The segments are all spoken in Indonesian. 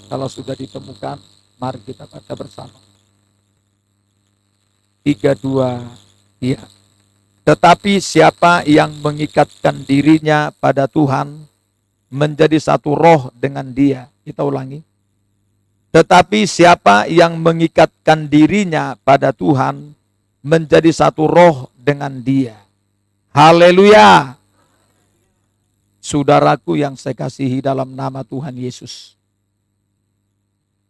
Kalau sudah ditemukan, mari kita baca bersama. 3, 2, ya. Tetapi siapa yang mengikatkan dirinya pada Tuhan, menjadi satu roh dengan Dia. Kita ulangi. Tetapi siapa yang mengikatkan dirinya pada Tuhan, menjadi satu roh dengan Dia. Haleluya. Saudaraku yang saya kasihi dalam nama Tuhan Yesus.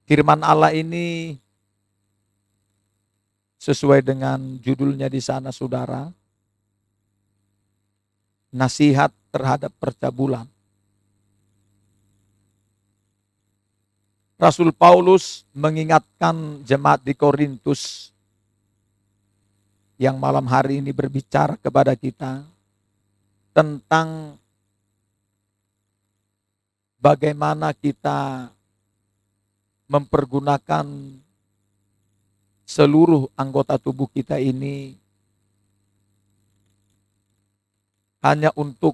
Firman Allah ini sesuai dengan judulnya di sana, saudara. Nasihat terhadap percabulan. Rasul Paulus mengingatkan jemaat di Korintus yang malam hari ini berbicara kepada kita tentang bagaimana kita mempergunakan seluruh anggota tubuh kita ini hanya untuk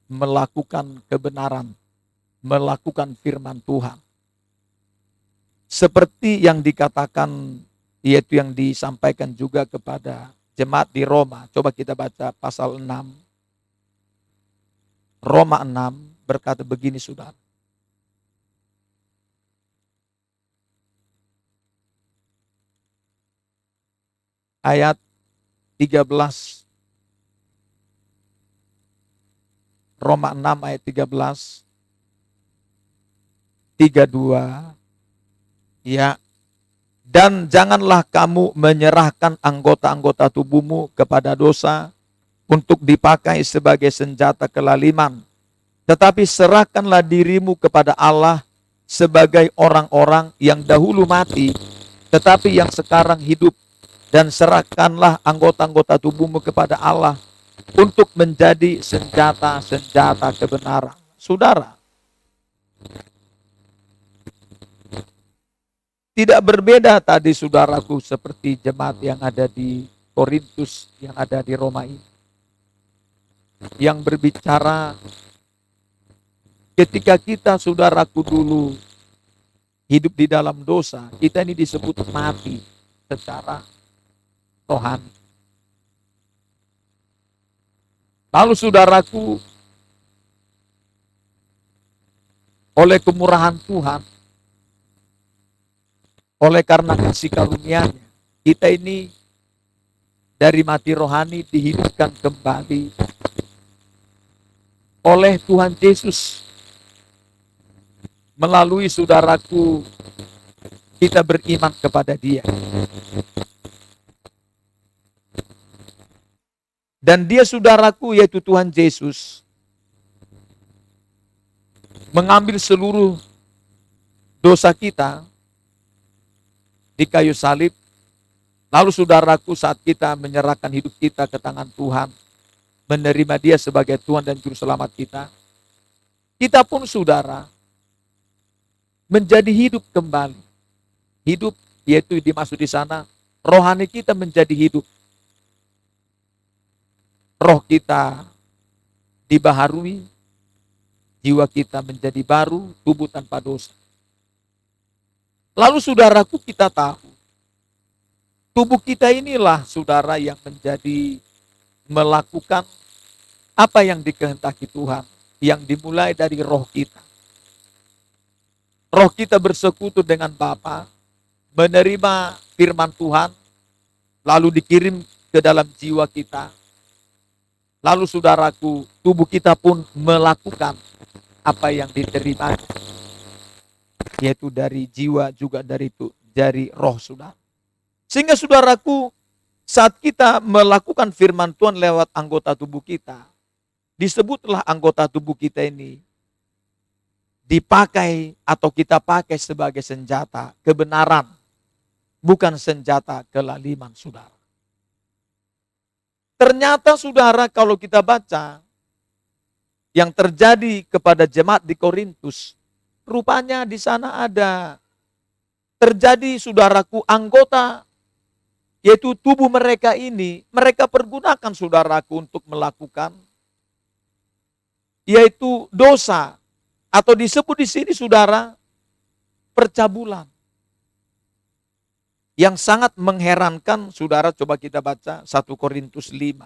melakukan kebenaran, melakukan firman Tuhan. Seperti yang dikatakan, yaitu yang disampaikan juga kepada jemaat di Roma. Coba kita baca pasal 6. Roma 6 berkata begini, saudara. Ayat 13. Roma 6 ayat 13. 32. Ya, dan janganlah kamu menyerahkan anggota-anggota tubuhmu kepada dosa untuk dipakai sebagai senjata kelaliman. Tetapi serahkanlah dirimu kepada Allah sebagai orang-orang yang dahulu mati, tetapi yang sekarang hidup. Dan serahkanlah anggota-anggota tubuhmu kepada Allah untuk menjadi senjata-senjata kebenaran. Saudara, tidak berbeda tadi saudaraku seperti jemaat yang ada di Korintus, yang ada di Roma ini. Yang berbicara ketika kita saudaraku dulu hidup di dalam dosa, kita ini disebut mati secara rohani. Lalu saudaraku, oleh kemurahan Tuhan, oleh karena kasih karunia-Nya, kita ini dari mati rohani dihidupkan kembali oleh Tuhan Yesus. Melalui saudaraku, kita beriman kepada Dia. Dan Dia saudaraku, yaitu Tuhan Yesus, mengambil seluruh dosa kita di kayu salib. Lalu saudaraku, saat kita menyerahkan hidup kita ke tangan Tuhan, menerima Dia sebagai Tuhan dan Juru Selamat kita, kita pun saudara menjadi hidup kembali. Hidup yaitu dimaksud di sana, rohani kita menjadi hidup. Roh kita dibaharui, jiwa kita menjadi baru, tubuh tanpa dosa. Lalu saudaraku, kita tahu, tubuh kita inilah saudara yang menjadi melakukan apa yang dikehendaki Tuhan, yang dimulai dari roh kita. Roh kita bersekutu dengan Bapa, menerima firman Tuhan, lalu dikirim ke dalam jiwa kita. Lalu saudaraku, tubuh kita pun melakukan apa yang diterima, yaitu dari jiwa juga dari roh saudara. Sehingga saudaraku, saat kita melakukan firman Tuhan lewat anggota tubuh kita, disebutlah anggota tubuh kita ini dipakai atau kita pakai sebagai senjata kebenaran, bukan senjata kelaliman, saudara. Ternyata saudara, kalau kita baca yang terjadi kepada jemaat di Korintus, rupanya di sana ada terjadi saudaraku anggota, yaitu tubuh mereka ini, mereka pergunakan saudaraku untuk melakukan yaitu dosa, atau disebut di sini saudara percabulan. Yang sangat mengherankan, saudara, coba kita baca 1 Korintus 5.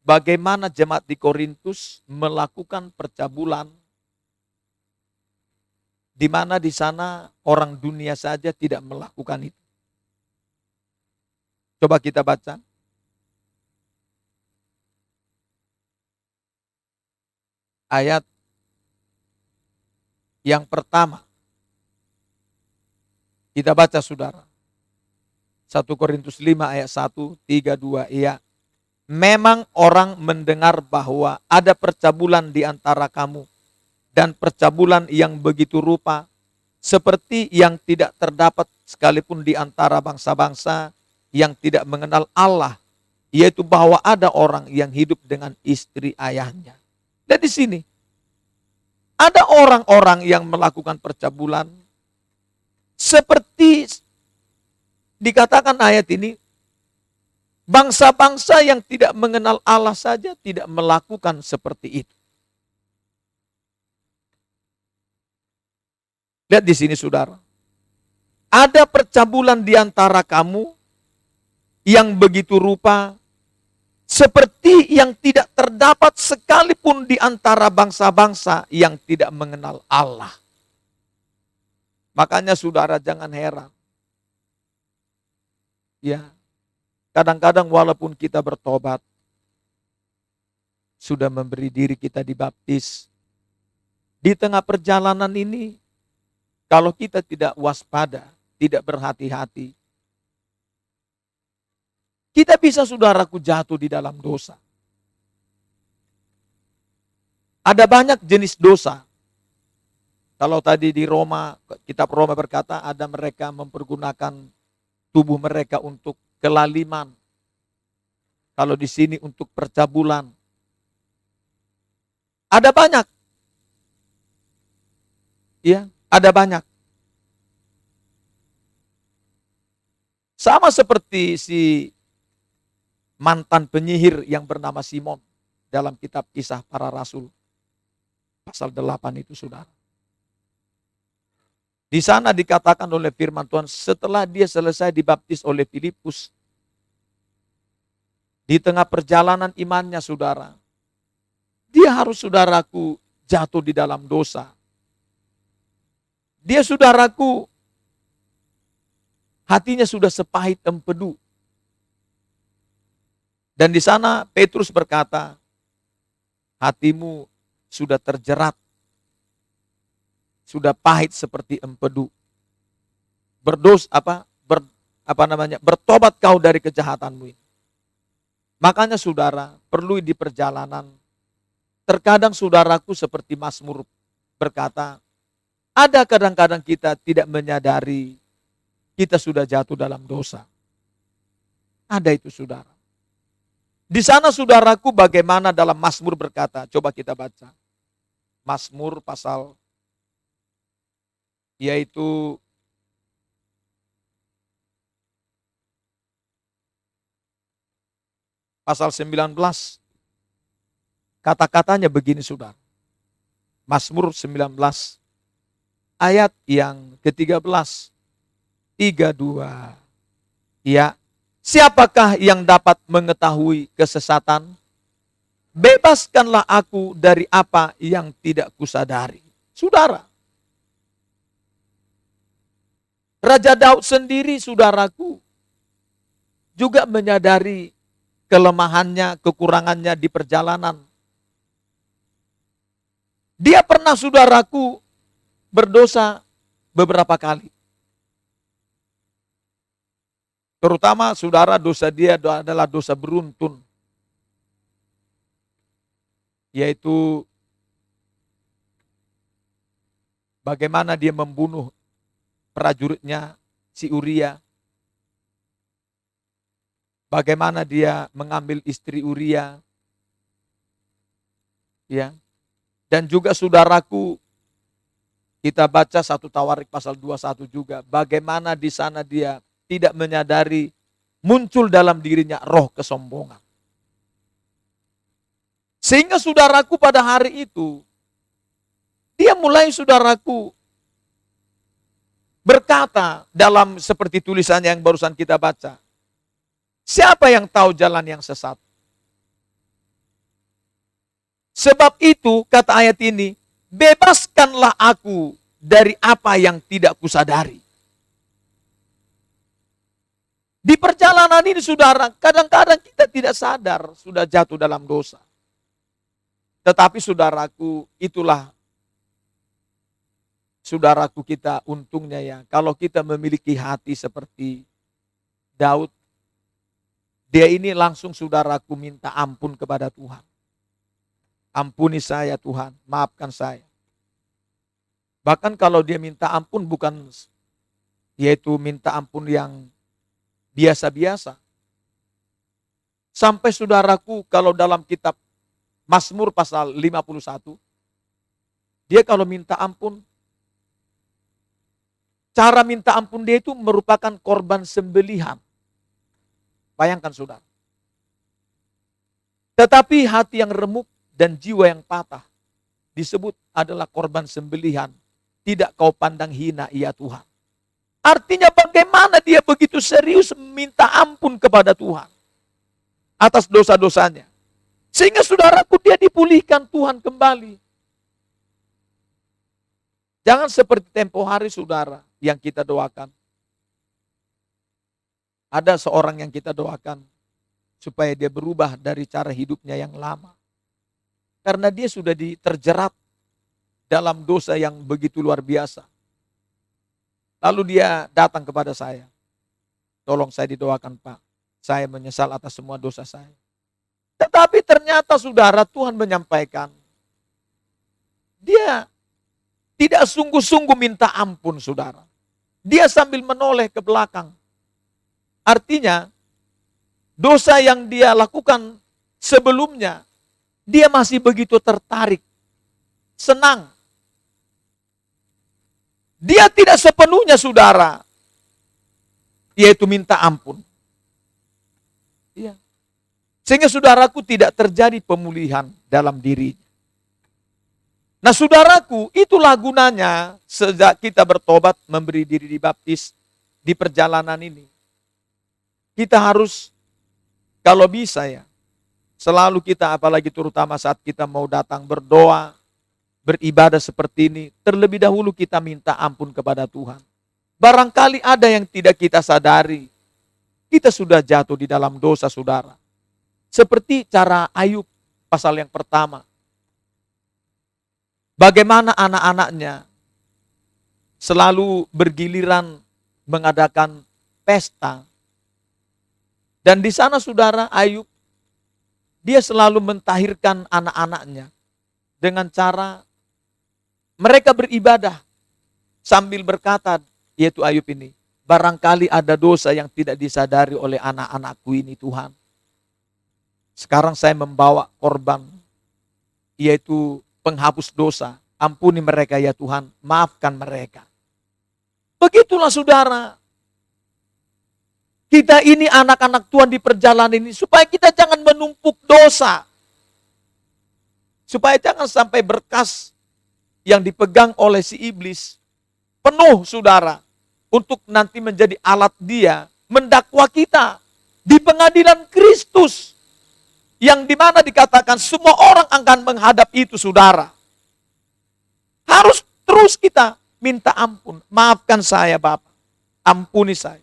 Bagaimana jemaat di Korintus melakukan percabulan, di mana di sana orang dunia saja tidak melakukan itu. Coba kita baca. Ayat yang pertama. Kita baca, saudara. 1 Korintus 5 ayat 1, 3, 2, iya. Memang orang mendengar bahwa ada percabulan di antara kamu, dan percabulan yang begitu rupa, seperti yang tidak terdapat sekalipun di antara bangsa-bangsa yang tidak mengenal Allah, yaitu bahwa ada orang yang hidup dengan istri ayahnya. Dan di sini, ada orang-orang yang melakukan percabulan, seperti dikatakan ayat ini, bangsa-bangsa yang tidak mengenal Allah saja tidak melakukan seperti itu. Lihat di sini, saudara. Ada percabulan di antara kamu yang begitu rupa, seperti yang tidak terdapat sekalipun di antara bangsa-bangsa yang tidak mengenal Allah. Makanya saudara jangan heran. Ya, kadang-kadang walaupun kita bertobat, sudah memberi diri kita dibaptis, di tengah perjalanan ini, kalau kita tidak waspada, tidak berhati-hati, kita bisa, saudaraku, jatuh di dalam dosa. Ada banyak jenis dosa. Kalau tadi di Roma, kitab Roma berkata, ada mereka mempergunakan tubuh mereka untuk kelaliman. Kalau di sini untuk percabulan. Ada banyak. Ya, ada banyak. Sama seperti si mantan penyihir yang bernama Simon dalam kitab Kisah Para Rasul pasal 8 itu, saudara. Di sana dikatakan oleh firman Tuhan, setelah dia selesai dibaptis oleh Filipus, di tengah perjalanan imannya, saudara, dia harus, saudaraku, jatuh di dalam dosa. Dia, saudaraku, hatinya sudah sepahit empedu. Dan di sana Petrus berkata, hatimu sudah terjerat, sudah pahit seperti empedu. Bertobat kau dari kejahatanmu ini. Makanya, saudara, perlu di perjalanan, terkadang, saudaraku, seperti Mazmur berkata, ada kadang-kadang kita tidak menyadari kita sudah jatuh dalam dosa. Ada itu, saudara. Di sana, saudaraku, bagaimana dalam Mazmur berkata, coba kita baca. Mazmur pasal, yaitu pasal 19. Kata-katanya begini, saudara. Mazmur 19 ayat yang ke-13. 3, 2. Ya, siapakah yang dapat mengetahui kesesatan? Bebaskanlah aku dari apa yang tidak kusadari. Saudara, Raja Daud sendiri, saudaraku, juga menyadari kelemahannya, kekurangannya di perjalanan. Dia pernah, saudaraku, berdosa beberapa kali. Terutama, saudara, dosa dia adalah dosa beruntun. Yaitu bagaimana dia membunuh prajuritnya si Uria. Bagaimana dia mengambil istri Uria. Ya. Dan juga, saudaraku, kita baca 1 Tawarik pasal 21 juga. Bagaimana di sana dia tidak menyadari muncul dalam dirinya roh kesombongan. Sehingga, saudaraku, pada hari itu dia mulai, saudaraku, berkata dalam seperti tulisannya yang barusan kita baca, siapa yang tahu jalan yang sesat? Sebab itu, kata ayat ini, bebaskanlah aku dari apa yang tidak kusadari. Di perjalanan ini, saudara, kadang-kadang kita tidak sadar sudah jatuh dalam dosa. Tetapi saudaraku, itulah saudaraku kita untungnya ya. Kalau kita memiliki hati seperti Daud, dia ini langsung saudaraku minta ampun kepada Tuhan. Ampuni saya Tuhan, maafkan saya. Bahkan kalau dia minta ampun bukan yaitu minta ampun yang biasa-biasa. Sampai saudaraku kalau dalam kitab Mazmur pasal 51, dia kalau minta ampun, cara minta ampun dia itu merupakan korban sembelihan. Bayangkan saudara. Tetapi hati yang remuk dan jiwa yang patah disebut adalah korban sembelihan. Tidak kau pandang hina ya Tuhan. Artinya bagaimana dia begitu serius minta ampun kepada Tuhan atas dosa-dosanya. Sehingga saudaraku dia dipulihkan Tuhan kembali. Jangan seperti tempo hari saudara yang kita doakan. Ada seorang yang kita doakan supaya dia berubah dari cara hidupnya yang lama. Karena dia sudah terjerat dalam dosa yang begitu luar biasa. Lalu dia datang kepada saya. Tolong saya didoakan Pak. Saya menyesal atas semua dosa saya. Tetapi ternyata saudara Tuhan menyampaikan. Dia tidak sungguh-sungguh minta ampun saudara. Dia sambil menoleh ke belakang. Artinya dosa yang dia lakukan sebelumnya, dia masih begitu tertarik, senang. Dia tidak sepenuhnya saudara, yaitu minta ampun. Iya. Sehingga saudaraku tidak terjadi pemulihan dalam dirinya. Nah saudaraku, itulah gunanya sejak kita bertobat memberi diri dibaptis di perjalanan ini. Kita harus, kalau bisa ya, selalu kita apalagi terutama saat kita mau datang berdoa, beribadah seperti ini, terlebih dahulu kita minta ampun kepada Tuhan. Barangkali ada yang tidak kita sadari, kita sudah jatuh di dalam dosa saudara. Seperti cara Ayub pasal yang pertama. Bagaimana anak-anaknya selalu bergiliran mengadakan pesta. Dan di sana saudara Ayub, dia selalu mentahirkan anak-anaknya dengan cara mereka beribadah sambil berkata, yaitu Ayub ini, barangkali ada dosa yang tidak disadari oleh anak-anakku ini Tuhan. Sekarang saya membawa korban, yaitu penghapus dosa. Ampuni mereka ya Tuhan, maafkan mereka. Begitulah saudara. Kita ini anak-anak Tuhan di perjalanan ini, supaya kita jangan menumpuk dosa. Supaya jangan sampai berkas yang dipegang oleh si iblis penuh saudara. Untuk nanti menjadi alat dia mendakwa kita di pengadilan Kristus. Yang dimana dikatakan semua orang akan menghadap itu saudara. Harus terus kita minta ampun. Maafkan saya Bapak. Ampuni saya.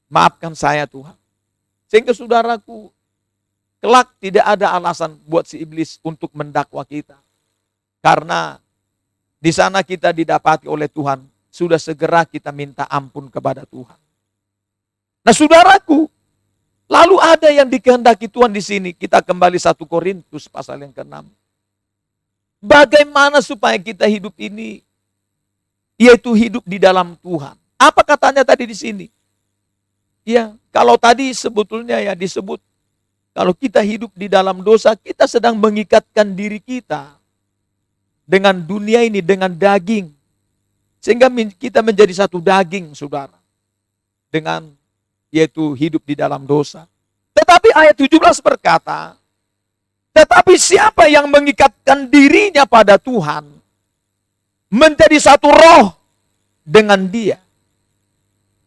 Maafkan saya Tuhan. Sehingga saudaraku, kelak tidak ada alasan buat si iblis untuk mendakwa kita. Karena di sana kita didapati oleh Tuhan. Sudah segera kita minta ampun kepada Tuhan. Nah saudaraku, lalu ada yang dikehendaki Tuhan di sini. Kita kembali 1 Korintus pasal yang ke-6. Bagaimana supaya kita hidup ini, yaitu hidup di dalam Tuhan. Apa katanya tadi di sini? Ya, kalau tadi sebetulnya ya disebut, kalau kita hidup di dalam dosa, kita sedang mengikatkan diri kita dengan dunia ini, dengan daging. Sehingga kita menjadi satu daging, saudara. Dengan yaitu hidup di dalam dosa. Tetapi ayat 17 berkata, tetapi siapa yang mengikatkan dirinya pada Tuhan, menjadi satu roh dengan Dia.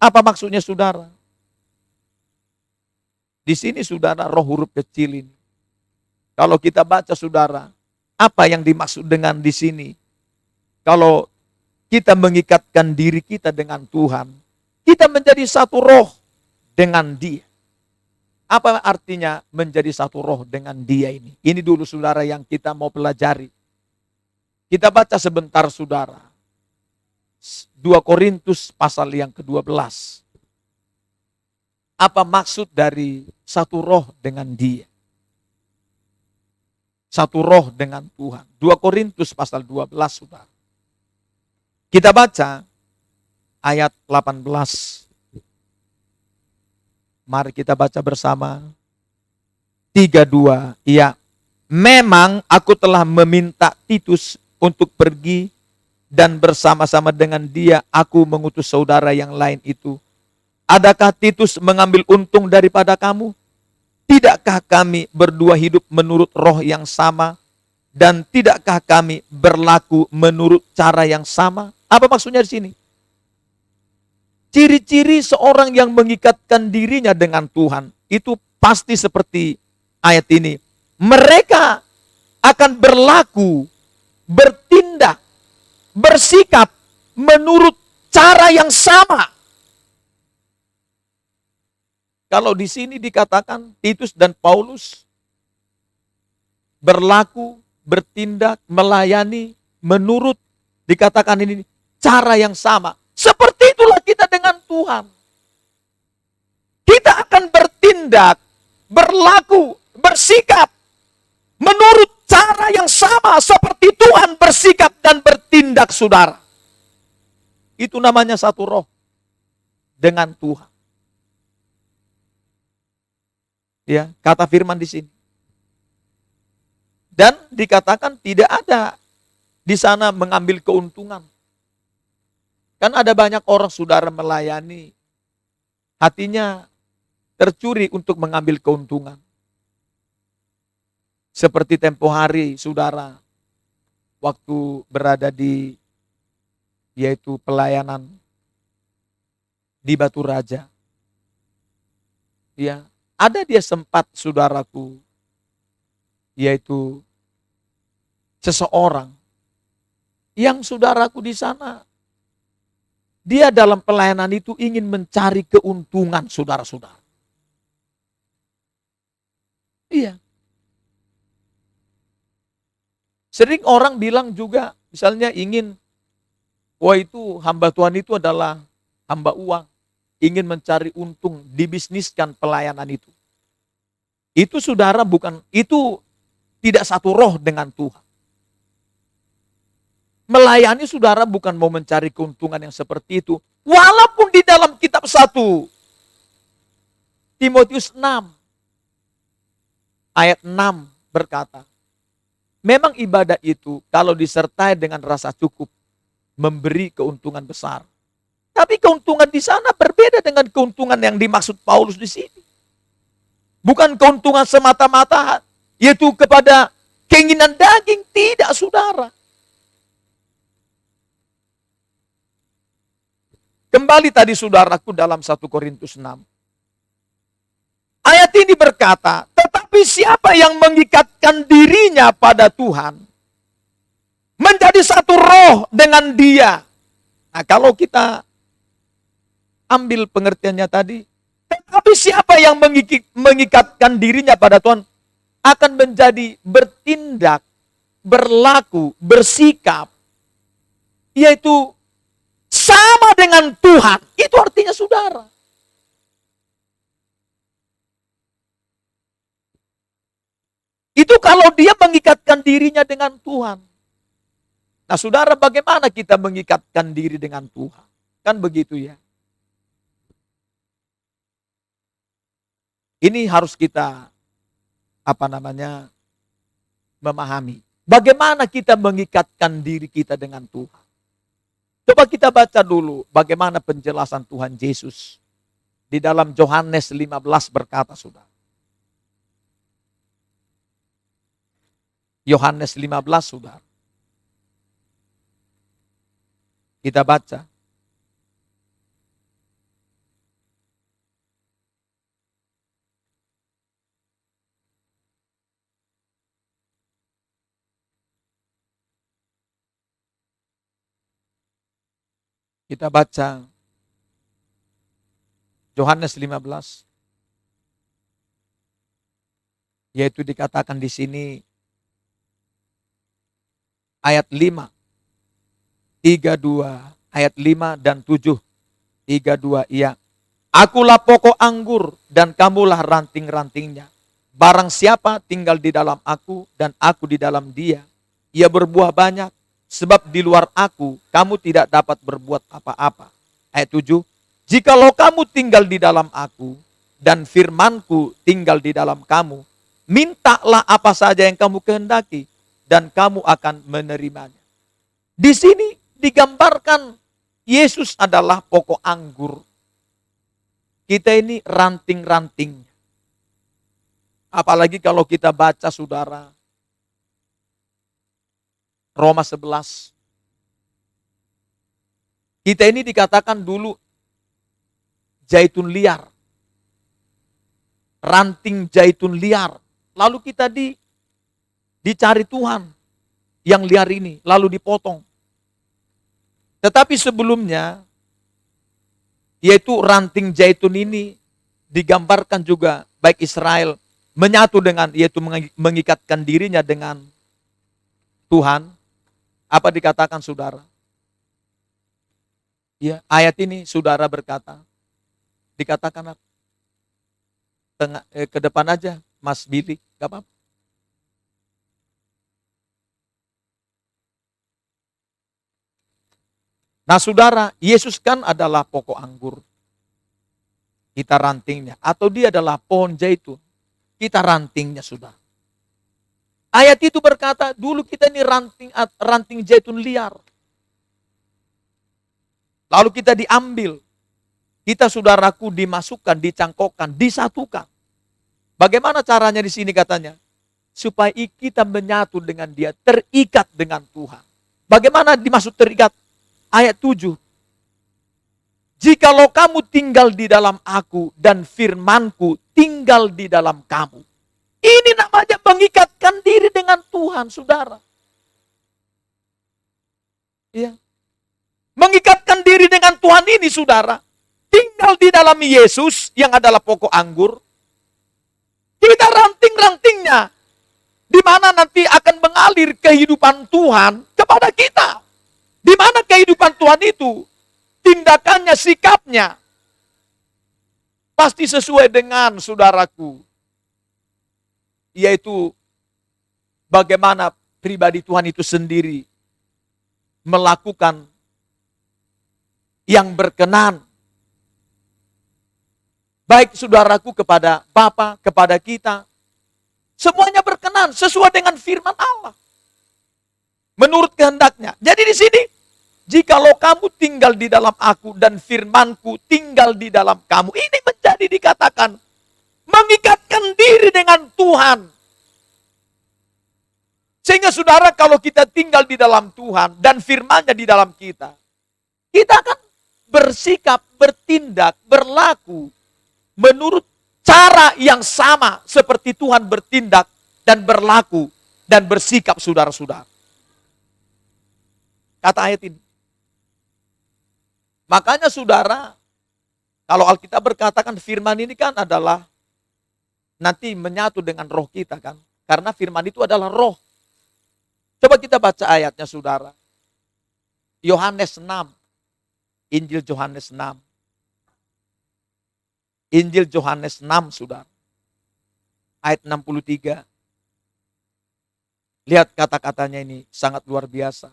Apa maksudnya saudara? Di sini saudara, roh huruf kecil ini. Kalau kita baca saudara, apa yang dimaksud dengan di sini? Kalau kita mengikatkan diri kita dengan Tuhan, kita menjadi satu roh dengan Dia. Apa artinya menjadi satu roh dengan Dia ini? Ini dulu saudara yang kita mau pelajari. Kita baca sebentar saudara. 2 Korintus pasal yang ke-12. Apa maksud dari satu roh dengan Dia? Satu roh dengan Tuhan. 2 Korintus pasal 12 saudara. Kita baca ayat 18. Mari kita baca bersama. 3-2. Ya, memang aku telah meminta Titus untuk pergi, dan bersama-sama dengan dia aku mengutus saudara yang lain itu. Adakah Titus mengambil untung daripada kamu? Tidakkah kami berdua hidup menurut roh yang sama? Dan tidakkah kami berlaku menurut cara yang sama? Apa maksudnya di sini? Ciri-ciri seorang yang mengikatkan dirinya dengan Tuhan itu pasti seperti ayat ini. Mereka akan berlaku, bertindak, bersikap menurut cara yang sama. Kalau di sini dikatakan Titus dan Paulus berlaku, bertindak, melayani menurut, dikatakan ini cara yang sama. Seperti itulah kita dengan Tuhan. Kita akan bertindak, berlaku, bersikap menurut cara yang sama seperti Tuhan bersikap dan bertindak saudara. Itu namanya satu roh dengan Tuhan. Ya, kata firman di sini. Dan dikatakan tidak ada di sana mengambil keuntungan. Kan ada banyak orang saudara melayani, hatinya tercuri untuk mengambil keuntungan. Seperti tempo hari saudara, waktu berada di, yaitu pelayanan di Batu Raja. Ya, ada dia sempat saudaraku, yaitu seseorang yang saudaraku di sana, dia dalam pelayanan itu ingin mencari keuntungan saudara-saudara. Iya. Sering orang bilang juga, misalnya ingin, wah itu hamba Tuhan itu adalah hamba uang. Ingin mencari untung, dibisniskan pelayanan itu. Itu saudara bukan, itu tidak satu roh dengan Tuhan. Melayani saudara bukan mau mencari keuntungan yang seperti itu. Walaupun di dalam kitab 1 Timotius 6 ayat 6 berkata, memang ibadah itu kalau disertai dengan rasa cukup memberi keuntungan besar. Tapi keuntungan di sana berbeda dengan keuntungan yang dimaksud Paulus di sini. Bukan keuntungan semata-mata yaitu kepada keinginan daging, tidak saudara. Kembali tadi saudaraku dalam 1 Korintus 6. Ayat ini berkata, tetapi siapa yang mengikatkan dirinya pada Tuhan, menjadi satu roh dengan Dia. Nah, kalau kita ambil pengertiannya tadi, tetapi siapa yang mengikatkan dirinya pada Tuhan, akan menjadi bertindak, berlaku, bersikap, yaitu sama dengan Tuhan. Itu artinya saudara. Itu kalau dia mengikatkan dirinya dengan Tuhan. Nah saudara, bagaimana kita mengikatkan diri dengan Tuhan? Kan begitu ya. Ini harus kita memahami. Bagaimana kita mengikatkan diri kita dengan Tuhan? Coba kita baca dulu bagaimana penjelasan Tuhan Yesus di dalam Yohanes 15 berkata, saudara. Yohanes 15, saudara. Kita baca Kita baca Yohanes 15. Yaitu dikatakan di sini ayat 5, 32, ayat 5 dan 7. 32, iya. Akulah pokok anggur dan kamulah ranting-rantingnya. Barang siapa tinggal di dalam aku dan aku di dalam dia, ia berbuah banyak. Sebab di luar aku, kamu tidak dapat berbuat apa-apa. Ayat 7, jikalau kamu tinggal di dalam aku, dan firmanku tinggal di dalam kamu, mintalah apa saja yang kamu kehendaki, dan kamu akan menerimanya. Di sini digambarkan Yesus adalah pokok anggur. Kita ini ranting-ranting. Apalagi kalau kita baca, saudara, Roma 11. Kita ini dikatakan dulu zaitun liar. Ranting zaitun liar. Lalu kita dicari Tuhan yang liar ini, lalu dipotong. Tetapi sebelumnya, yaitu ranting zaitun ini digambarkan juga baik Israel menyatu dengan, yaitu mengikatkan dirinya dengan Tuhan. Apa dikatakan saudara? Ya, ayat ini saudara berkata, dikatakan apa? Ke depan aja, Mas Billy, gak apa-apa. Nah saudara, Yesus kan adalah pokok anggur. Kita rantingnya. Atau dia adalah pohon zaitun. Kita rantingnya, saudara. Ayat itu berkata, dulu kita ini ranting zaitun liar. Lalu kita diambil. Kita, saudaraku, dimasukkan, dicangkokkan, disatukan. Bagaimana caranya di sini katanya? Supaya kita menyatu dengan dia, terikat dengan Tuhan. Bagaimana dimaksud terikat? Ayat 7. Jikalau kamu tinggal di dalam aku dan firmanku tinggal di dalam kamu. Ini namanya mengikatkan diri dengan Tuhan, saudara. Iya. Mengikatkan diri dengan Tuhan ini, saudara. Tinggal di dalam Yesus yang adalah pokok anggur. Kita ranting-rantingnya. Di mana nanti akan mengalir kehidupan Tuhan kepada kita. Di mana kehidupan Tuhan itu, tindakannya, sikapnya, pasti sesuai dengan saudaraku. Yaitu bagaimana pribadi Tuhan itu sendiri melakukan yang berkenan. Baik saudaraku kepada Bapa, kepada kita. Semuanya berkenan sesuai dengan firman Allah. Menurut kehendaknya. Jadi di sini, jikalau kamu tinggal di dalam aku dan firmanku tinggal di dalam kamu. Ini menjadi dikatakan mengikatkan diri dengan Tuhan. Sehingga saudara, kalau kita tinggal di dalam Tuhan dan firman-Nya di dalam kita, kita akan bersikap, bertindak, berlaku menurut cara yang sama seperti Tuhan bertindak dan berlaku dan bersikap, saudara-saudara. Kata ayat ini. Makanya saudara, kalau Alkitab berkatakan firman ini kan adalah nanti menyatu dengan roh kita kan. Karena firman itu adalah roh. Coba kita baca ayatnya saudara. Yohanes 6. Injil Yohanes 6. Injil Yohanes 6 saudara. Ayat 63. Lihat kata-katanya ini sangat luar biasa.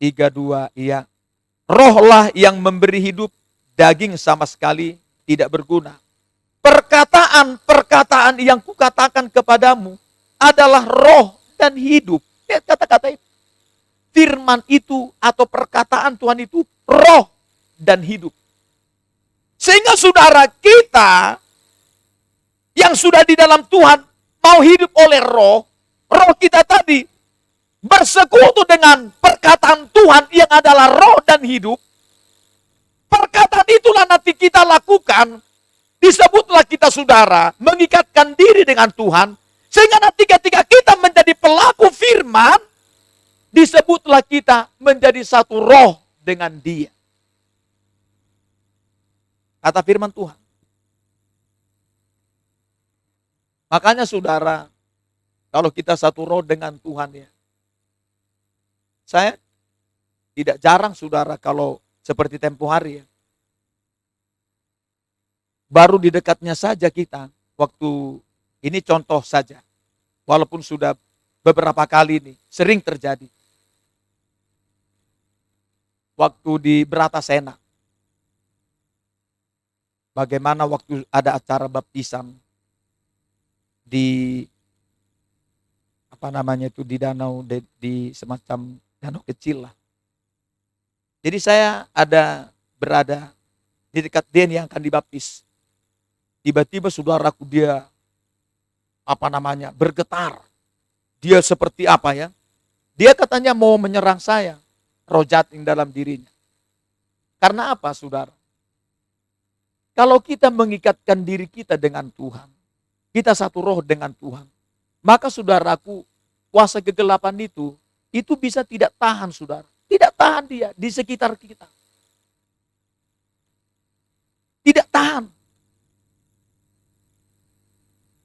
32, iya. Rohlah yang memberi hidup, daging sama sekali tidak berguna. Perkataan-perkataan yang kukatakan kepadamu adalah roh dan hidup. Lihat kata-kata itu. Firman itu atau perkataan Tuhan itu roh dan hidup. Sehingga saudara kita yang sudah di dalam Tuhan mau hidup oleh roh, roh kita tadi bersekutu dengan perkataan Tuhan yang adalah roh dan hidup. Perkataan itulah nanti kita lakukan. Disebutlah kita saudara mengikatkan diri dengan Tuhan. Sehingga nanti ketika kita menjadi pelaku firman, disebutlah kita menjadi satu roh dengan dia. Kata firman Tuhan. Makanya saudara, kalau kita satu roh dengan Tuhan ya. Saya tidak jarang saudara kalau seperti tempo hari ya. Baru di dekatnya saja kita, waktu ini contoh saja. Walaupun sudah beberapa kali ini, sering terjadi. Waktu di Bratasena. Bagaimana waktu ada acara baptisan di di danau, di semacam danau kecil lah. Jadi saya berada di dekat dia yang akan dibaptis. Tiba-tiba saudaraku dia bergetar. Dia seperti apa ya? Dia katanya mau menyerang saya. Roh jahat dalam dirinya. Karena apa saudara? Kalau kita mengikatkan diri kita dengan Tuhan. Kita satu roh dengan Tuhan. Maka saudaraku, kuasa kegelapan itu bisa tidak tahan saudara. Tidak tahan dia di sekitar kita. Tidak tahan.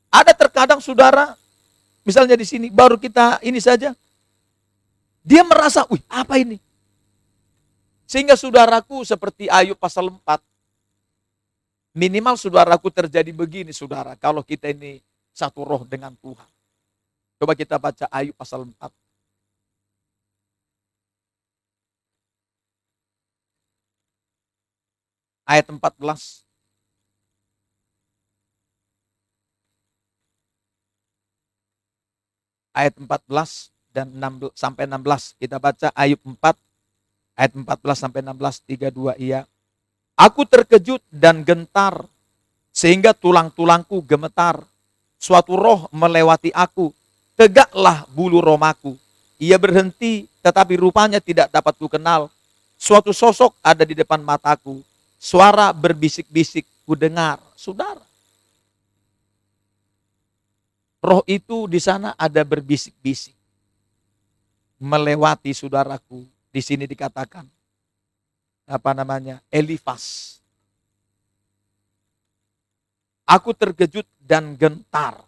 Ada terkadang saudara, misalnya di sini, baru kita ini saja, dia merasa, wih apa ini? Sehingga saudaraku seperti Ayub pasal 4, minimal saudaraku terjadi begini saudara, kalau kita ini satu roh dengan Tuhan. Coba kita baca Ayub pasal 4. Ayat 14. Ayat 14 dan 16 sampai 16. Kita baca Ayub 4 ayat 14 sampai 16, 32 iya. Aku terkejut dan gentar sehingga tulang-tulangku gemetar. Suatu roh melewati aku, tegaklah bulu romaku. Ia berhenti tetapi rupanya tidak dapat kukenal. Suatu sosok ada di depan mataku. Suara berbisik-bisik kudengar. Saudara, roh itu di sana ada berbisik-bisik. Melewati saudaraku. Di sini dikatakan. Elifas. Aku terkejut dan gentar.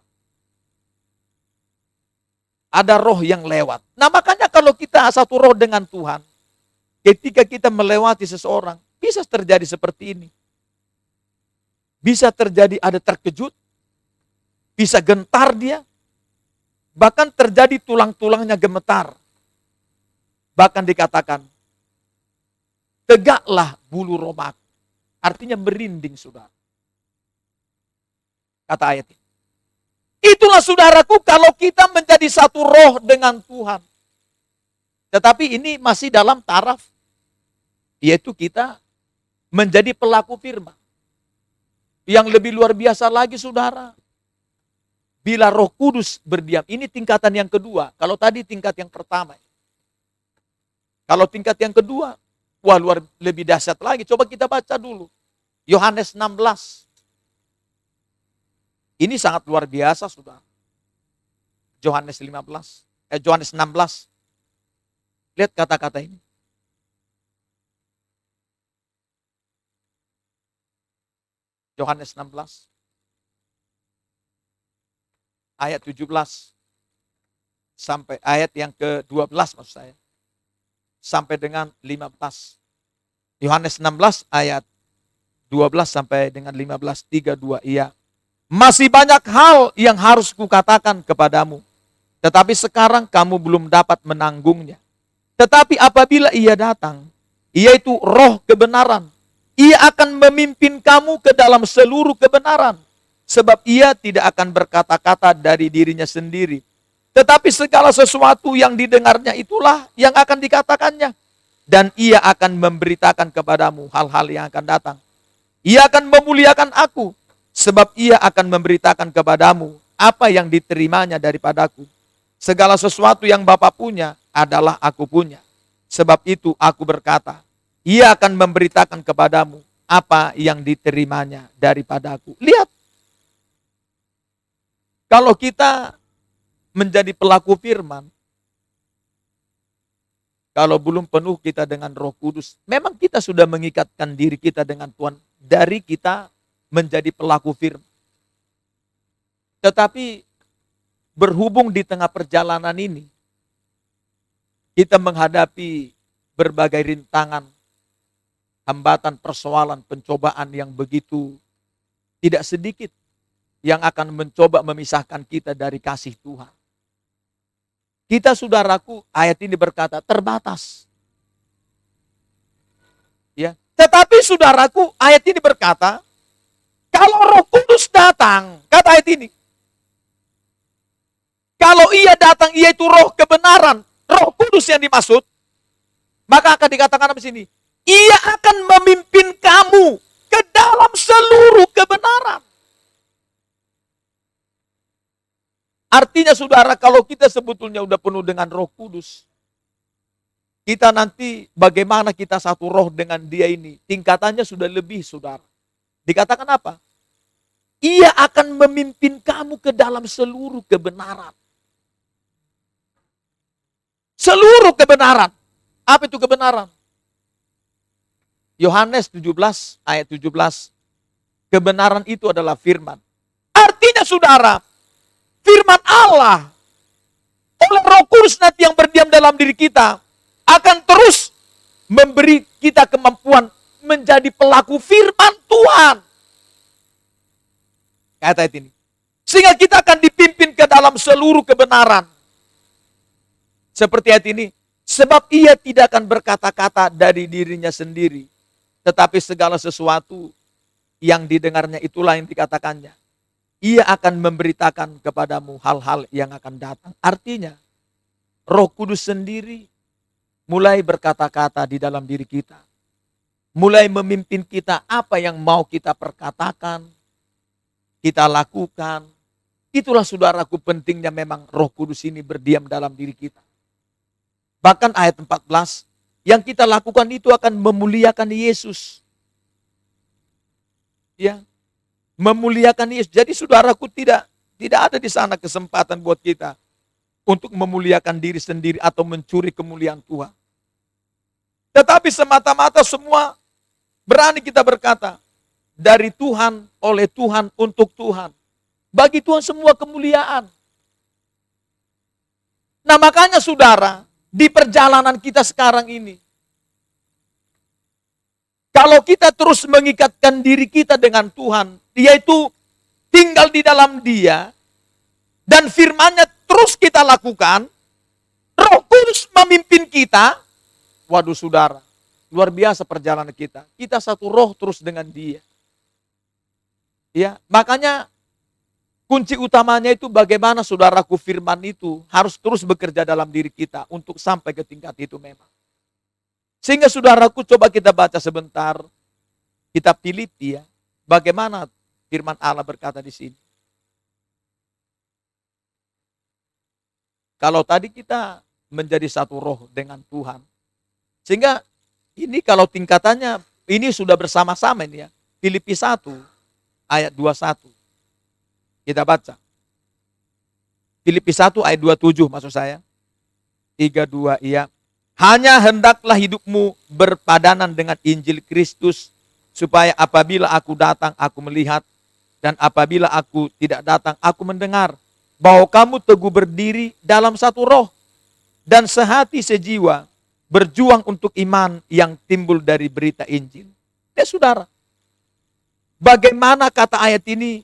Ada roh yang lewat. Nah makanya kalau kita satu roh dengan Tuhan. Ketika kita melewati seseorang. Bisa terjadi seperti ini. Bisa terjadi ada terkejut. Bisa gentar dia. Bahkan terjadi tulang-tulangnya gemetar. Bahkan dikatakan, tegaklah bulu romaku. Artinya merinding saudara. Kata ayat ini. Itulah saudaraku kalau kita menjadi satu roh dengan Tuhan. Tetapi ini masih dalam taraf. Yaitu kita menjadi pelaku firman. Yang lebih luar biasa lagi saudara. Bila Roh Kudus berdiam, ini tingkatan yang kedua. Kalau tadi tingkat yang pertama. Kalau tingkat yang kedua, wah lebih dahsyat lagi. Coba kita baca dulu. Yohanes 16. Ini sangat luar biasa, saudara. Yohanes 16. Lihat kata-kata ini. Yohanes 16. Ayat 17 sampai ayat yang ke-12 maksud saya. Sampai dengan 15. Yohanes 16 ayat 12 sampai dengan 15, 32 iya. Masih banyak hal yang harus kukatakan kepadamu. Tetapi sekarang kamu belum dapat menanggungnya. Tetapi apabila ia datang, yaitu roh kebenaran, ia akan memimpin kamu ke dalam seluruh kebenaran. Sebab ia tidak akan berkata-kata dari dirinya sendiri. Tetapi segala sesuatu yang didengarnya itulah yang akan dikatakannya. Dan ia akan memberitakan kepadamu hal-hal yang akan datang. Ia akan memuliakan aku. Sebab ia akan memberitakan kepadamu apa yang diterimanya daripadaku. Segala sesuatu yang Bapa punya adalah aku punya. Sebab itu aku berkata, ia akan memberitakan kepadamu apa yang diterimanya daripadaku. Lihat. Kalau kita menjadi pelaku firman, kalau belum penuh kita dengan Roh Kudus, memang kita sudah mengikatkan diri kita dengan Tuhan dari kita menjadi pelaku firman. Tetapi berhubung di tengah perjalanan ini, kita menghadapi berbagai rintangan, hambatan, persoalan, pencobaan yang begitu tidak sedikit yang akan mencoba memisahkan kita dari kasih Tuhan. Kita, saudaraku, ayat ini berkata terbatas. Ya, tetapi saudaraku, ayat ini berkata kalau Roh Kudus datang, kata ayat ini, kalau ia datang, ia itu roh kebenaran, Roh Kudus yang dimaksud, maka akan dikatakan di sini, ia akan memimpin kamu ke dalam seluruh kebenaran. Artinya saudara, kalau kita sebetulnya udah penuh dengan Roh Kudus, kita nanti bagaimana kita satu roh dengan dia ini, tingkatannya sudah lebih, saudara. Dikatakan apa? Ia akan memimpin kamu ke dalam seluruh kebenaran. Seluruh kebenaran. Apa itu kebenaran? Yohanes 17 ayat 17. Kebenaran itu adalah firman. Artinya saudara, firman Allah oleh Roh Kudus nanti yang berdiam dalam diri kita akan terus memberi kita kemampuan menjadi pelaku firman Tuhan. Kata ini. Sehingga kita akan dipimpin ke dalam seluruh kebenaran. Seperti ayat ini. Sebab ia tidak akan berkata-kata dari dirinya sendiri. Tetapi segala sesuatu yang didengarnya itulah yang dikatakannya. Ia akan memberitakan kepadamu hal-hal yang akan datang. Artinya, Roh Kudus sendiri mulai berkata-kata di dalam diri kita. Mulai memimpin kita apa yang mau kita perkatakan, kita lakukan. Itulah saudaraku pentingnya memang Roh Kudus ini berdiam dalam diri kita. Bahkan ayat 14, yang kita lakukan itu akan memuliakan Yesus. Ya, memuliakan Yesus. Jadi saudaraku tidak ada di sana kesempatan buat kita untuk memuliakan diri sendiri atau mencuri kemuliaan Tuhan. Tetapi semata-mata semua berani kita berkata, dari Tuhan, oleh Tuhan, untuk Tuhan. Bagi Tuhan semua kemuliaan. Nah makanya saudara, di perjalanan kita sekarang ini, kalau kita terus mengikatkan diri kita dengan Tuhan, yaitu tinggal di dalam Dia, dan firman-Nya terus kita lakukan, Roh Kudus memimpin kita, waduh saudara, luar biasa perjalanan kita. Kita satu roh terus dengan Dia. Ya, makanya kunci utamanya itu bagaimana saudaraku firman itu harus terus bekerja dalam diri kita untuk sampai ke tingkat itu memang. Sehingga saudaraku coba kita baca sebentar kitab Filipi ya. Bagaimana firman Allah berkata di sini. Kalau tadi kita menjadi satu roh dengan Tuhan. Sehingga ini kalau tingkatannya ini sudah bersama-sama ini ya. Filipi 1 ayat 21. Kita baca. Filipi 1 ayat 27 maksud saya. 32 iya. Hanya hendaklah hidupmu berpadanan dengan Injil Kristus, supaya apabila aku datang, aku melihat, dan apabila aku tidak datang, aku mendengar, bahwa kamu teguh berdiri dalam satu roh, dan sehati sejiwa, berjuang untuk iman yang timbul dari berita Injil. Ya saudara, bagaimana kata ayat ini,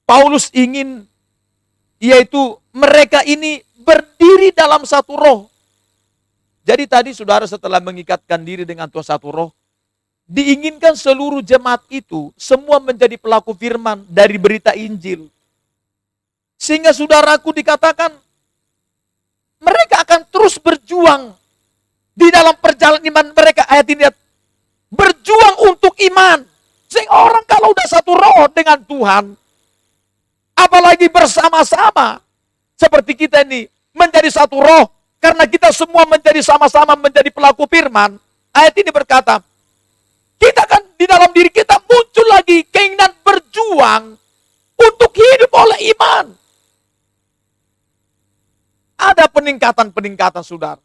Paulus ingin, yaitu mereka ini berdiri dalam satu roh. Jadi tadi saudara setelah mengikatkan diri dengan Tuhan satu roh, diinginkan seluruh jemaat itu semua menjadi pelaku firman dari berita Injil. Sehingga saudaraku dikatakan, mereka akan terus berjuang di dalam perjalanan iman mereka. Ayat ini, berjuang untuk iman. Sehingga orang kalau udah satu roh dengan Tuhan, apalagi bersama-sama, seperti kita ini, menjadi satu roh, karena kita semua menjadi sama-sama menjadi pelaku firman. Ayat ini berkata, kita kan di dalam diri kita muncul lagi keinginan berjuang untuk hidup oleh iman. Ada peningkatan-peningkatan saudara.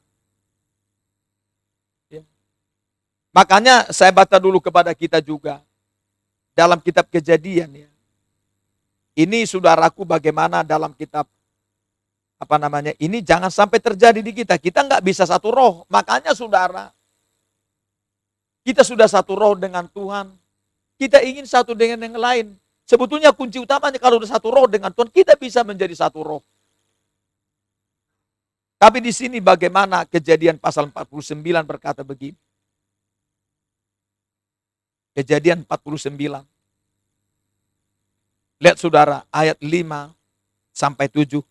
Makanya saya baca dulu kepada kita juga dalam kitab Kejadian ya. Ini saudaraku bagaimana dalam kitab ini jangan sampai terjadi di kita. Kita nggak bisa satu roh. Makanya saudara, kita sudah satu roh dengan Tuhan. Kita ingin satu dengan yang lain. Sebetulnya kunci utamanya kalau sudah satu roh dengan Tuhan, kita bisa menjadi satu roh. Tapi di sini bagaimana Kejadian pasal 49 berkata begini. Kejadian 49. Lihat saudara, ayat 5 sampai 7.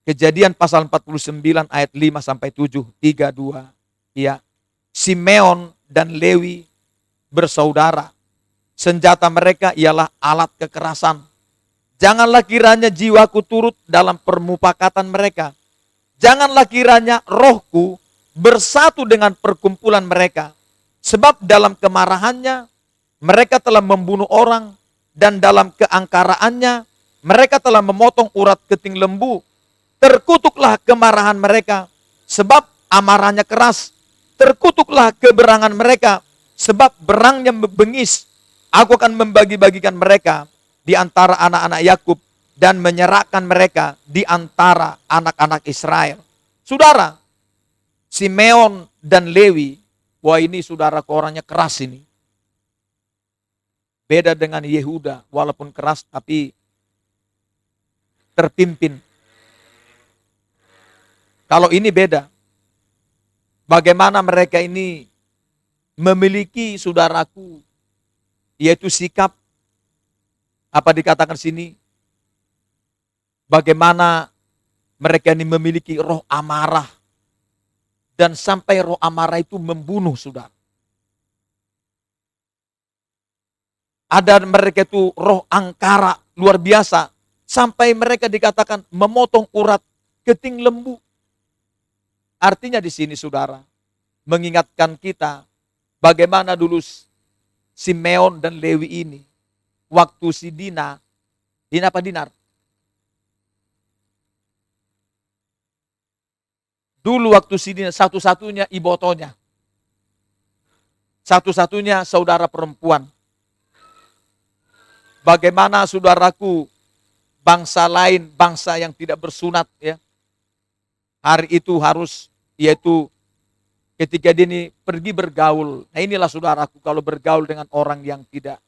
Kejadian pasal 49 ayat 5 sampai 7, 3, 2. Ya. Simeon dan Lewi bersaudara. Senjata mereka ialah alat kekerasan. Janganlah kiranya jiwaku turut dalam permupakatan mereka. Janganlah kiranya rohku bersatu dengan perkumpulan mereka. Sebab dalam kemarahannya mereka telah membunuh orang, dan dalam keangkaraannya mereka telah memotong urat keting lembu. Terkutuklah kemarahan mereka, sebab amarahnya keras. Terkutuklah keberangan mereka, sebab berangnya bengis. Aku akan membagi-bagikan mereka di antara anak-anak Yakub dan menyerahkan mereka di antara anak-anak Israel. Saudara, Simeon dan Lewi, wah ini saudara orangnya keras ini. Beda dengan Yehuda, walaupun keras tapi terpimpin. Kalau ini beda. Bagaimana mereka ini memiliki saudaraku, yaitu sikap, apa dikatakan sini, bagaimana mereka ini memiliki roh amarah, dan sampai roh amarah itu membunuh saudara. Ada mereka itu roh angkara luar biasa, sampai mereka dikatakan memotong urat keting lembu. Artinya di sini saudara, mengingatkan kita bagaimana dulu Simeon dan Lewi ini, waktu si Dina apa Dinar? Dulu waktu si Dina satu-satunya ibotonya. Satu-satunya saudara perempuan. Bagaimana saudaraku, bangsa lain, bangsa yang tidak bersunat ya. Hari itu harus, yaitu ketika dia ini pergi bergaul. Nah inilah saudaraku, kalau bergaul dengan orang yang tidak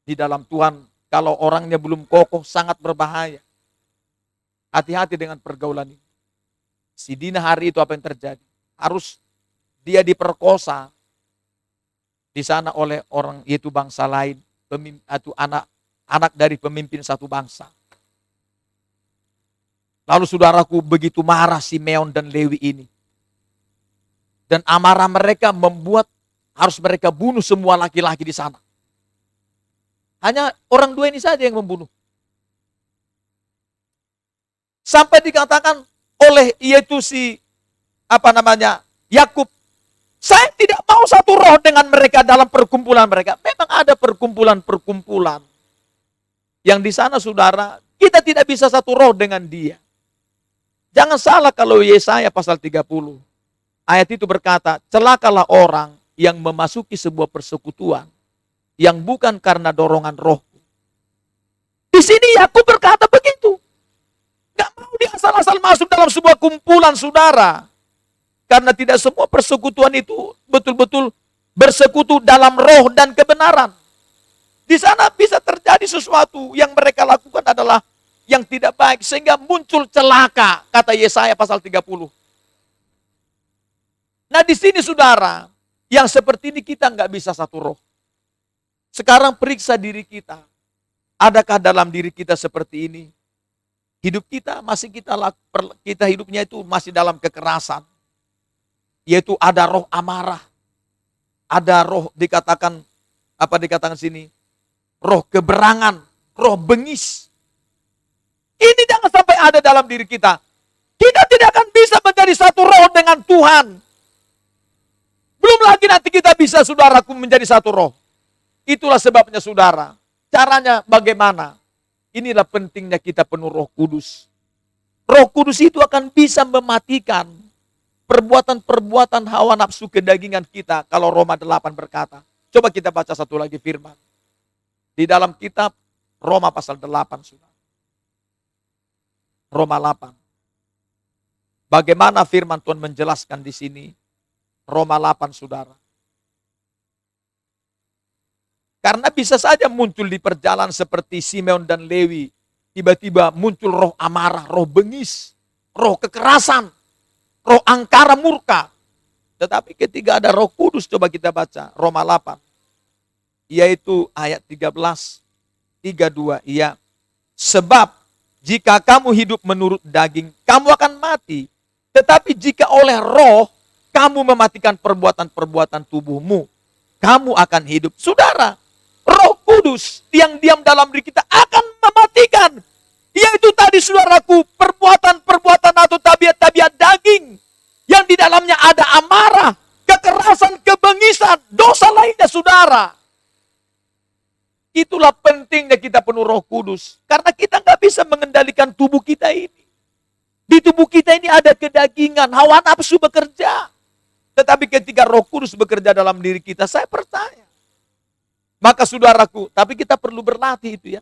di dalam Tuhan, kalau orangnya belum kokoh, sangat berbahaya. Hati-hati dengan pergaulan ini. Si Dina hari itu apa yang terjadi? Harus dia diperkosa di sana oleh orang, yaitu bangsa lain, atau anak dari pemimpin satu bangsa. Lalu saudaraku begitu marah Simeon dan Lewi ini. Dan amarah mereka membuat harus mereka bunuh semua laki-laki di sana. Hanya orang dua ini saja yang membunuh. Sampai dikatakan oleh yaitu si Yakub, saya tidak mau satu roh dengan mereka dalam perkumpulan mereka. Memang ada perkumpulan-perkumpulan yang di sana saudara, kita tidak bisa satu roh dengan dia. Jangan salah kalau Yesaya pasal 30. Ayat itu berkata, celakalah orang yang memasuki sebuah persekutuan yang bukan karena dorongan rohku. Di sini Yakub berkata begitu. Gak mau dia asal-asal masuk dalam sebuah kumpulan saudara. Karena tidak semua persekutuan itu betul-betul bersekutu dalam roh dan kebenaran. Di sana bisa terjadi sesuatu yang mereka lakukan adalah yang tidak baik, sehingga muncul celaka, kata Yesaya pasal 30. Nah di sini saudara, yang seperti ini kita nggak bisa satu roh. Sekarang periksa diri kita. Adakah dalam diri kita seperti ini? Hidup kita masih kita hidupnya itu masih dalam kekerasan. Yaitu ada roh amarah. Ada roh dikatakan sini? Roh keberangan, roh bengis. Ini jangan sampai ada dalam diri kita. Kita tidak akan bisa menjadi satu roh dengan Tuhan. Belum lagi nanti kita bisa saudaraku menjadi satu roh. Itulah sebabnya saudara. Caranya bagaimana? Inilah pentingnya kita penuh Roh Kudus. Roh Kudus itu akan bisa mematikan perbuatan-perbuatan hawa nafsu kedagingan kita. Kalau Roma 8 berkata. Coba kita baca satu lagi firman. Di dalam kitab Roma pasal 8, saudara. Roma 8. Bagaimana firman Tuhan menjelaskan di sini? Roma 8, saudara. Karena bisa saja muncul di perjalanan seperti Simeon dan Lewi. Tiba-tiba muncul roh amarah, roh bengis, roh kekerasan, roh angkara murka. Tetapi ketika ada Roh Kudus, coba kita baca Roma 8. Yaitu ayat 13, 32. Iya. Sebab jika kamu hidup menurut daging, kamu akan mati. Tetapi jika oleh roh, kamu mematikan perbuatan-perbuatan tubuhmu, kamu akan hidup. Saudara, Roh Kudus yang diam dalam diri kita akan mematikan. Yaitu tadi saudaraku, perbuatan-perbuatan atau tabiat-tabiat daging. Yang di dalamnya ada amarah, kekerasan, kebengisan, dosa lainnya saudara. Itulah pentingnya kita penuh Roh Kudus. Karena kita nggak bisa mengendalikan tubuh kita ini. Di tubuh kita ini ada kedagingan, hawa nafsu bekerja. Tetapi ketika Roh Kudus bekerja dalam diri kita, saya percaya. Maka saudaraku, tapi kita perlu berlatih itu ya.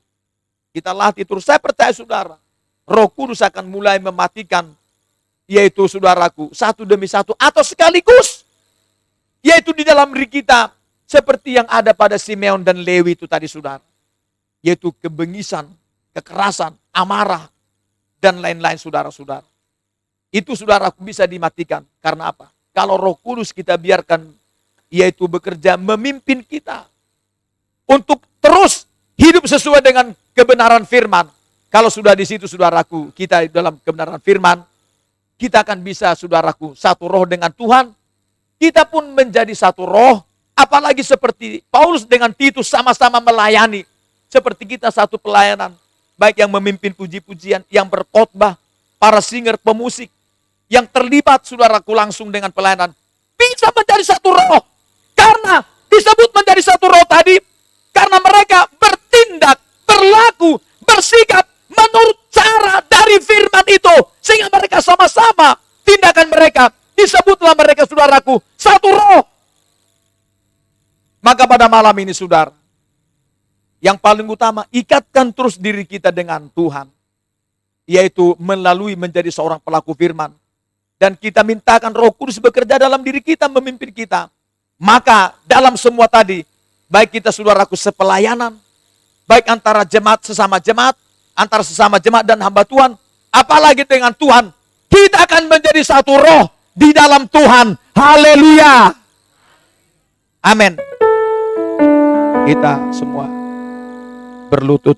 Kita latih terus. Saya percaya saudara, Roh Kudus akan mulai mematikan, yaitu saudaraku, satu demi satu atau sekaligus. Yaitu di dalam diri kita, seperti yang ada pada Simeon dan Lewi itu tadi saudara. Yaitu kebengisan, kekerasan, amarah, dan lain-lain saudara-saudara. Itu saudaraku bisa dimatikan. Karena apa? Kalau Roh Kudus kita biarkan, yaitu bekerja memimpin kita. Untuk terus hidup sesuai dengan kebenaran firman. Kalau sudah di situ saudaraku, kita dalam kebenaran firman, kita akan bisa saudaraku satu roh dengan Tuhan. Kita pun menjadi satu roh. Apalagi seperti Paulus dengan Titus sama-sama melayani. Seperti kita satu pelayanan. Baik yang memimpin puji-pujian, yang berkhotbah, para singer, pemusik. Yang terlibat saudaraku langsung dengan pelayanan. Bisa menjadi satu roh. Karena disebut menjadi satu roh tadi. Karena mereka bertindak, berlaku, bersikap menurut cara dari firman itu. Sehingga mereka sama-sama tindakan mereka. Disebutlah mereka saudaraku satu roh. Maka pada malam ini saudara, yang paling utama ikatkan terus diri kita dengan Tuhan. Yaitu melalui menjadi seorang pelaku firman. Dan kita mintakan Roh Kudus bekerja dalam diri kita, memimpin kita. Maka dalam semua tadi, baik kita saudaraku sepelayanan, baik antara jemaat sesama jemaat, antara sesama jemaat dan hamba Tuhan, apalagi dengan Tuhan, kita akan menjadi satu roh di dalam Tuhan. Haleluya. Amin. Kita semua berlutut